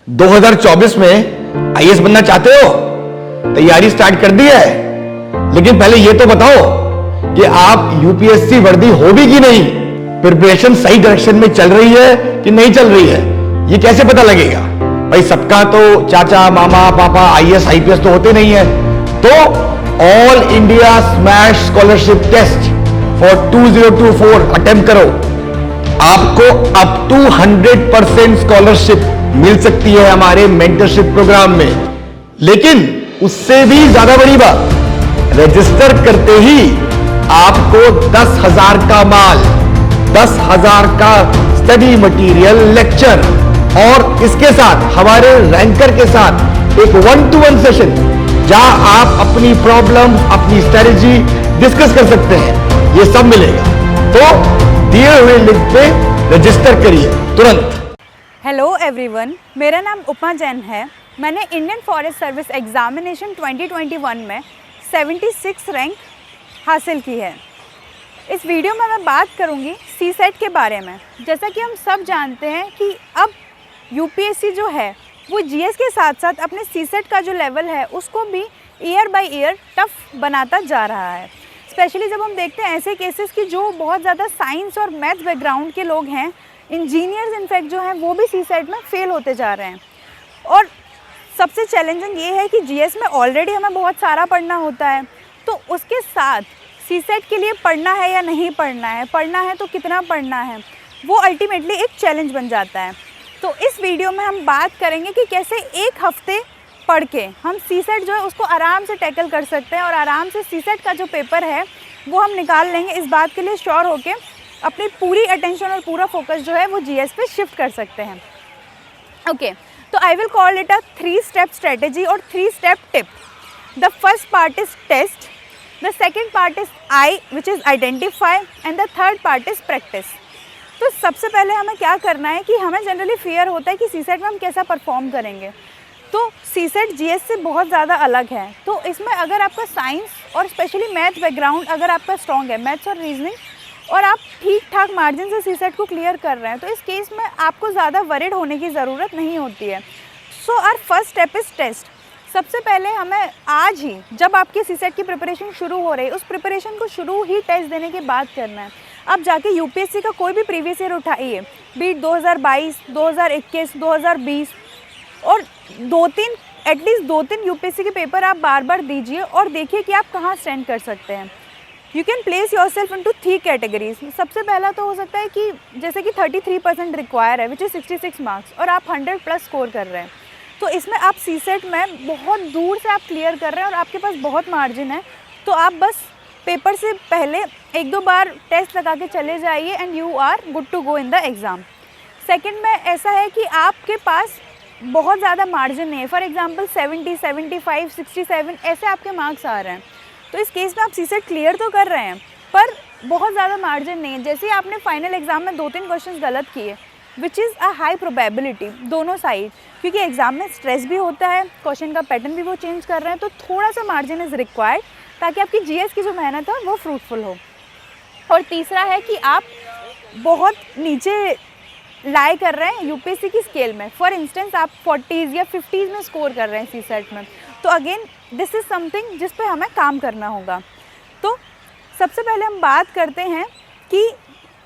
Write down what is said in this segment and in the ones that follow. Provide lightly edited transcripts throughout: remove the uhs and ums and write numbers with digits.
2024 में आईएएस बनना चाहते हो? तैयारी स्टार्ट कर दी है, लेकिन पहले यह तो बताओ कि आप यूपीएससी वर्दी होगी कि नहीं। प्रिपरेशन सही डायरेक्शन में चल रही है कि नहीं चल रही है, यह कैसे पता लगेगा? भाई सबका तो चाचा मामा पापा आईएएस आईपीएस तो होते नहीं है। तो all India smash scholarship test for 2024 attempt करो। आपको अप टू 100% स्कॉलरशिप मिल सकती है हमारे मेंटरशिप प्रोग्राम में। लेकिन उससे भी ज्यादा बड़ी बात, रजिस्टर करते ही आपको 10,000 का माल, 10,000 का स्टडी मटेरियल, लेक्चर और इसके साथ हमारे रैंकर के साथ एक 1-to-1 सेशन जहां आप अपनी प्रॉब्लम, अपनी स्ट्रेटजी डिस्कस कर सकते हैं, ये सब मिलेगा। तो दिए हुए लिंक पे रजिस्टर करिए तुरंत। हेलो एवरीवन, मेरा नाम उपमा जैन है। मैंने इंडियन फॉरेस्ट सर्विस एग्जामिनेशन 2021 में 76 रैंक हासिल की है। इस वीडियो में मैं बात करूंगी सीसेट के बारे में। जैसा कि हम सब जानते हैं कि अब यूपीएससी जो है वो जीएस के साथ साथ अपने सीसेट का जो लेवल है उसको भी ईयर बाय ईयर टफ बनाता जा रहा है। स्पेशली जब हम देखते हैं ऐसे केसेस कि जो बहुत ज़्यादा साइंस और मैथ्स बैकग्राउंड के लोग हैं, इंजीनियर्स इनफैक्ट जो हैं वो भी सीसेट में फेल होते जा रहे हैं। और सबसे चैलेंजिंग ये है कि जीएस में ऑलरेडी हमें बहुत सारा पढ़ना होता है, तो उसके साथ सीसेट के लिए पढ़ना है या नहीं पढ़ना है तो कितना पढ़ना है, वो अल्टीमेटली एक चैलेंज बन जाता है। तो इस वीडियो में हम बात करेंगे कि कैसे एक हफ्ते पढ़ के हम सीसेट जो है उसको आराम से टैकल कर सकते हैं और आराम से सीसेट का जो पेपर है वो हम निकाल लेंगे। इस बात के लिए श्योर होके अपनी पूरी अटेंशन और पूरा फोकस जो है वो जीएस पे शिफ्ट कर सकते हैं। ओके, तो I will call it a 3-step strategy और 3-step tip. The first part is test, the second part is I which is identify and the third part is practice. तो सबसे पहले हमें क्या करना है कि हमें जनरली फियर होता है कि सीसेट में हम कैसा परफॉर्म करेंगे। तो सीसेट जीएस से बहुत ज़्यादा अलग है। तो इसमें अगर आपका साइंस और स्पेशली मैथ बैकग्राउंड अगर आपका स्ट्रॉन्ग है, मैथ्स और रीजनिंग, और आप ठीक ठाक मार्जिन से सीसेट को क्लियर कर रहे हैं, तो इस केस में आपको ज़्यादा वरीड होने की ज़रूरत नहीं होती है। So our first step is test. सबसे पहले हमें आज ही, जब आपकी सीसेट की प्रिपरेशन शुरू हो रही है, उस प्रिपरेशन को शुरू ही टेस्ट देने के बाद करना है। अब जाके यूपीएससी का कोई भी प्रीवियस ईयर उठाइए, बीट 2022, 2021, 2020 और 2-3 एटलीस्ट 2-3 यूपीएससी के पेपर आप बार बार दीजिए और देखिए कि आप कहाँ स्टैंड कर सकते हैं। You can place your self into 3 categories. सबसे पहला तो हो सकता है कि जैसे कि 33% रिक्वायर है विच इज़ 66 मार्क्स और आप 100+ स्कोर कर रहे हैं, तो इसमें आप सीसेट में बहुत दूर से आप क्लियर कर रहे हैं और आपके पास बहुत मार्जिन है। तो आप बस पेपर से पहले 1-2 बार टेस्ट लगा के चले जाइए and you are good to go in the exam. Second में ऐसा है कि आपके पास बहुत ज़्यादा मार्जिन नहीं है। फॉर एग्जांपल 70, 75, 67 ऐसे आपके मार्क्स आ रहे हैं, तो इस केस में आप सीसेट क्लियर तो कर रहे हैं पर बहुत ज़्यादा मार्जिन नहीं है। जैसे आपने फाइनल एग्ज़ाम में 2-3 क्वेश्चन गलत किए which is a high probability दोनों साइड, क्योंकि एग्ज़ाम में स्ट्रेस भी होता है, क्वेश्चन का पैटर्न भी वो चेंज कर रहे हैं, तो थोड़ा सा मार्जिन इज़ रिक्वायर्ड ताकि आपकी जीएस की जो मेहनत है वो फ्रूटफुल हो। और तीसरा है कि आप बहुत नीचे लाई कर रहे हैं यूपीएससी की स्केल में। फॉर इंस्टेंस आप 40s या 50s में स्कोर कर रहे हैं सीसेट में, तो अगेन दिस इज़ समथिंग जिस पे हमें काम करना होगा। तो सबसे पहले हम बात करते हैं कि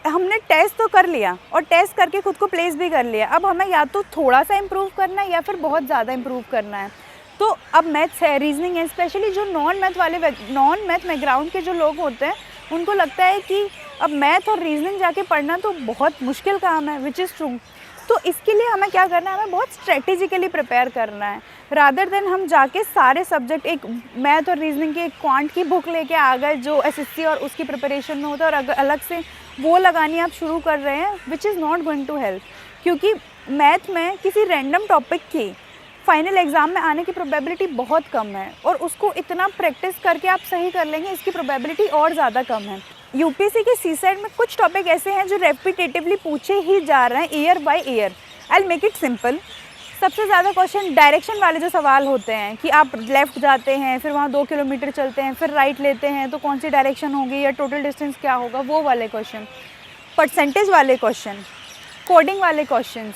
हमने टेस्ट तो कर लिया और टेस्ट करके खुद को प्लेस भी कर लिया। अब हमें या तो थोड़ा सा इम्प्रूव करना है या फिर बहुत ज़्यादा इम्प्रूव करना है। तो अब मैथ्स है, रीजनिंग है, स्पेशली जो नॉन मैथ बैकग्राउंड के जो लोग होते हैं उनको लगता है कि अब मैथ और रीजनिंग जाके पढ़ना तो बहुत मुश्किल काम है, विच इज़ ट्रू। तो इसके लिए हमें क्या करना है, हमें बहुत स्ट्रेटेजिकली प्रिपेयर करना है रादर देन हम जाके सारे सब्जेक्ट एक मैथ और रीजनिंग की एक क्वांट की बुक लेके आ गए जो एसएससी और उसकी प्रिपरेशन में होता है और अगर अलग से वो लगानी आप शुरू कर रहे हैं which is not going to help. क्योंकि मैथ में किसी रैंडम टॉपिक की फाइनल एग्ज़ाम में आने की प्रोबेबिलिटी बहुत कम है और उसको इतना प्रैक्टिस करके आप सही कर लेंगे, इसकी प्रोबेबिलिटी और ज़्यादा कम है। यूपीएससी के सीसेट में कुछ टॉपिक ऐसे हैं जो रेपिटेटिवली पूछे ही जा रहे हैं year by year. I will make it simple. सबसे ज़्यादा क्वेश्चन डायरेक्शन वाले जो सवाल होते हैं कि आप लेफ़्ट जाते हैं, फिर वहाँ 2 किलोमीटर चलते हैं, फिर राइट लेते हैं, तो कौन सी डायरेक्शन होगी या टोटल डिस्टेंस क्या होगा, वो वाले क्वेश्चन, परसेंटेज वाले क्वेश्चन, कोडिंग वाले क्वेश्चंस,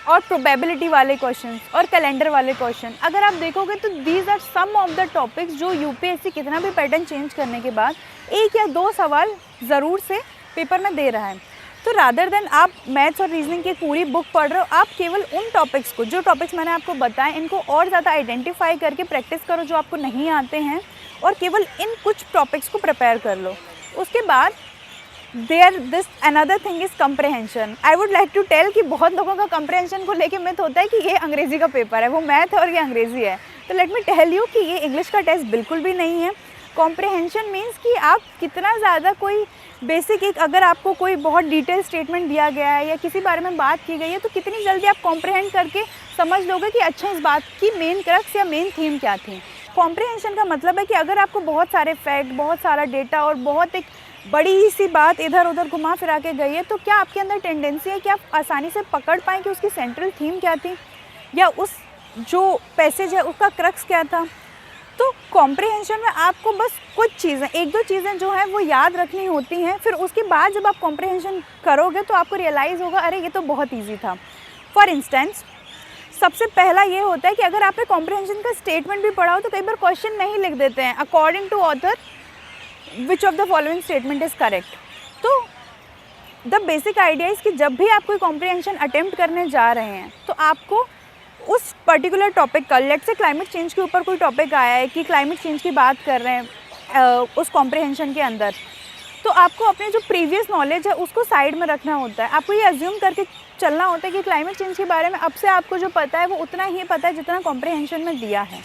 और प्रोबेबिलिटी वाले क्वेश्चन और कैलेंडर वाले क्वेश्चन। अगर आप देखोगे तो these are some of the topics जो यूपीएससी कितना भी पैटर्न चेंज करने के बाद 1 या 2 सवाल ज़रूर से पेपर में दे रहा है। तो रादर देन आप मैथ्स और रीजनिंग की पूरी बुक पढ़ रहे हो, आप केवल उन टॉपिक्स को, जो टॉपिक्स मैंने आपको बताए, इनको और ज़्यादा आइडेंटिफाई करके प्रैक्टिस करो जो आपको नहीं आते हैं, और केवल इन कुछ टॉपिक्स को प्रिपेयर कर लो। उसके बाद this another thing is comprehension. I would like to tell कि बहुत लोगों का कंप्रहेंशन को लेके मिथ होता है कि ये अंग्रेज़ी का पेपर है, वो मैथ है और ये अंग्रेज़ी है। तो लेट मी टेल यू कि ये इंग्लिश का टेस्ट बिल्कुल भी नहीं है। कॉम्प्रहेंशन मीन्स कि आप कितना ज़्यादा कोई बेसिक, एक अगर आपको कोई बहुत डिटेल स्टेटमेंट दिया गया है या किसी बारे में बात की गई है, तो कितनी जल्दी आप कॉम्प्रहेंड करके समझ लोगे कि अच्छा इस बात की मेन क्रक्स या मेन थीम क्या थी। कॉम्प्रहेंशन का मतलब है कि अगर आपको बहुत सारे फैक्ट, बहुत सारा डेटा और बहुत एक बड़ी सी बात इधर उधर घुमा फिरा के गई है, तो क्या आपके अंदर टेंडेंसी है कि आप आसानी से पकड़ पाएँ कि उसकी सेंट्रल थीम क्या थी या उस जो पैसेज है उसका क्रक्स क्या था। तो कॉम्प्रहेंशन में आपको बस कुछ चीज़ें, 1-2 चीज़ें जो हैं वो याद रखनी होती हैं। फिर उसके बाद जब आप कॉम्प्रहेंशन करोगे तो आपको रियलाइज़ होगा अरे ये तो बहुत ईजी था। फॉर इंस्टेंस, सबसे पहला ये होता है कि अगर आपने कॉम्प्रहेंशन का स्टेटमेंट भी पढ़ा हो तो कई बार क्वेश्चन नहीं लिख देते हैं according to author which of the following statement is correct. तो द बेसिक आइडिया इज़ कि जब भी आप कोई कॉम्प्रहेंशन अटेम्प्ट करने जा रहे हैं तो आपको उस पर्टिकुलर टॉपिक का, लेट्स से क्लाइमेट चेंज के ऊपर कोई टॉपिक आया है कि क्लाइमेट चेंज की बात कर रहे हैं उस कॉम्प्रहेंशन के अंदर, तो आपको अपने जो प्रीवियस नॉलेज है उसको साइड में रखना होता है। आपको ये अज्यूम करके चलना होता है कि क्लाइमेट चेंज के बारे में अब से आपको जो पता है वो उतना ही पता है जितना कॉम्प्रहेंशन में दिया है।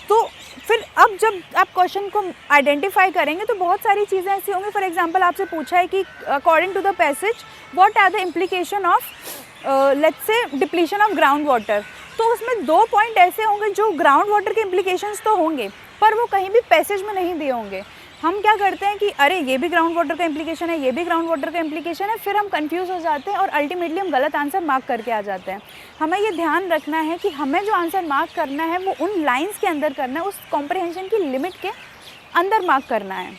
तो फिर अब जब आप क्वेश्चन को आइडेंटिफाई करेंगे तो बहुत सारी चीज़ें ऐसी होंगी। फॉर एग्जांपल आपसे पूछा है कि according to the passage what are the implication of let's say depletion of ground water, तो उसमें 2 पॉइंट ऐसे होंगे जो ग्राउंड वाटर के इम्प्लीकेशंस तो होंगे पर वो कहीं भी पैसेज में नहीं दिए होंगे। हम क्या करते हैं कि अरे ये भी ग्राउंड वाटर का इम्प्लीकेशन है, ये भी ग्राउंड वाटर का इम्प्लीकेशन है, फिर हम कंफ्यूज हो जाते हैं और अल्टीमेटली हम गलत आंसर मार्क करके आ जाते हैं। हमें ये ध्यान रखना है कि हमें जो आंसर मार्क करना है वो उन लाइन्स के अंदर करना है, उस कॉम्प्रहेंशन की लिमिट के अंदर मार्क करना है।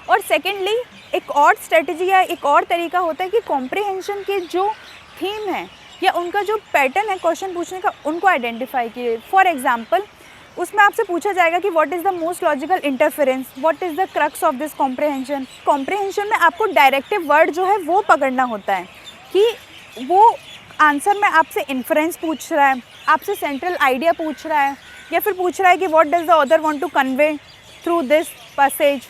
और सेकेंडली, एक और स्ट्रेटजी या एक और तरीका होता है कि कॉम्प्रहेंशन के जो थीम है या उनका जो पैटर्न है क्वेश्चन पूछने का, उनको आइडेंटिफाई कीजिए। फॉर एग्जांपल, उसमें आपसे पूछा जाएगा कि what is the most logical interference, what is the crux of this comprehension. Comprehension में आपको डायरेक्टिव वर्ड जो है वो पकड़ना होता है कि वो आंसर में आपसे इन्फरेंस पूछ रहा है, आपसे सेंट्रल आइडिया पूछ रहा है, या फिर पूछ रहा है कि what does the author want to convey through this passage,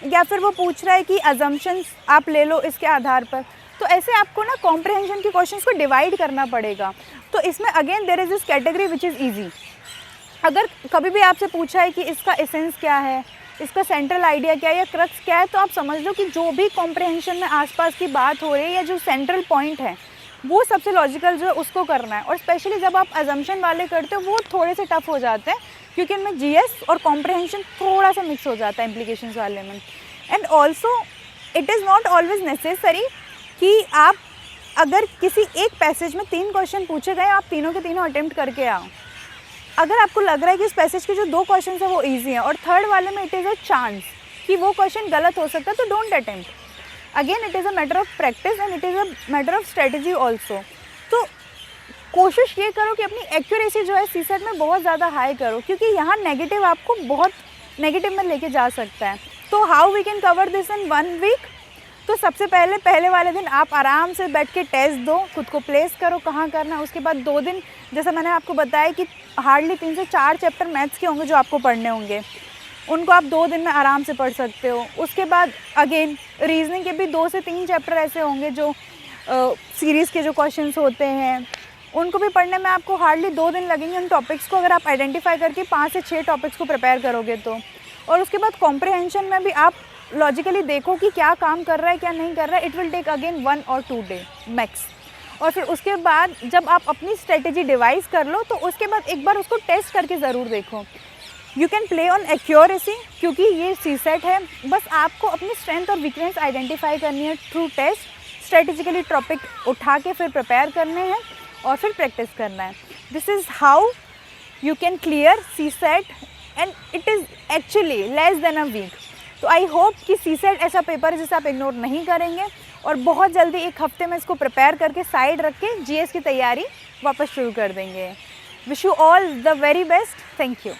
या फिर वो पूछ रहा है कि अजम्पशंस आप ले लो इसके आधार पर। तो ऐसे आपको ना कॉम्प्रहेंशन के क्वेश्चंस को डिवाइड करना पड़ेगा। तो इसमें again there is this category which is easy. अगर कभी भी आपसे पूछा है कि इसका एसेंस क्या है, इसका सेंट्रल आइडिया क्या है या क्रक्स क्या है, तो आप समझ लो कि जो भी कॉम्प्रहेंशन में आसपास की बात हो रही है या जो सेंट्रल पॉइंट है वो सबसे लॉजिकल जो है उसको करना है। और स्पेशली जब आप अजम्पशन वाले करते हो वो थोड़े से टफ हो जाते हैं क्योंकि इनमें जीएस और कॉम्प्रहेंशन थोड़ा सा मिक्स हो जाता है इम्प्लीकेशंस वाले में। And also it is not always necessary कि आप अगर किसी एक पैसेज में 3 क्वेश्चन पूछे गए आप तीनों के तीनों अटेम्प्ट करके आओ। अगर आपको लग रहा है कि इस पैसेज के जो 2 क्वेश्चन है वो इजी हैं और थर्ड वाले में इट इज़ अ चांस कि वो क्वेश्चन गलत हो सकता है, तो don't attempt. Again it is a matter of practice and it is a matter of strategy also. तो कोशिश ये करो कि अपनी एक्यूरेसी जो है सीसेट में बहुत ज़्यादा हाई करो, क्योंकि यहाँ नेगेटिव आपको बहुत नेगेटिव में लेके जा सकता है। तो how we can cover this in 1 week? तो सबसे पहले वाले दिन आप आराम से बैठ के टेस्ट दो, खुद को प्लेस करो कहाँ करना है। उसके बाद 2 दिन जैसा मैंने आपको बताया कि हार्डली 3 से 4 चैप्टर मैथ्स के होंगे जो आपको पढ़ने होंगे, उनको आप 2 दिन में आराम से पढ़ सकते हो। उसके बाद अगेन रीजनिंग के भी 2 से 3 चैप्टर ऐसे होंगे जो सीरीज़ के जो क्वेश्चंस होते हैं उनको भी पढ़ने में आपको हार्डली 2 दिन लगेंगे उन टॉपिक्स को अगर आप आइडेंटिफाई करके 5 से 6 टॉपिक्स को प्रिपेयर करोगे तो। और उसके बाद कॉम्प्रहेंशन में भी आप लॉजिकली देखो कि क्या काम कर रहा है क्या नहीं कर रहा है। इट विल टेक अगेन 1 और 2 डे मैक्स। और फिर उसके बाद जब आप अपनी स्ट्रेटेजी डिवाइस कर लो तो उसके बाद एक बार उसको टेस्ट करके ज़रूर देखो। You can play on accuracy, क्योंकि ये सीसेट है। बस आपको अपनी स्ट्रेंथ और वीकनेस आइडेंटिफाई करनी है थ्रू टेस्ट। स्ट्रेटेजिकली टॉपिक उठा के फिर प्रिपेयर करने हैं और फिर प्रैक्टिस करना है। This is how you can clear CSAT and it is actually less than a week. तो आई होप कि सीसेट ऐसा पेपर है जिसे आप इग्नोर नहीं करेंगे और बहुत जल्दी एक हफ्ते में इसको प्रिपेयर करके साइड रख के जीएस की तैयारी वापस शुरू कर देंगे। Wish you all the very best. Thank you.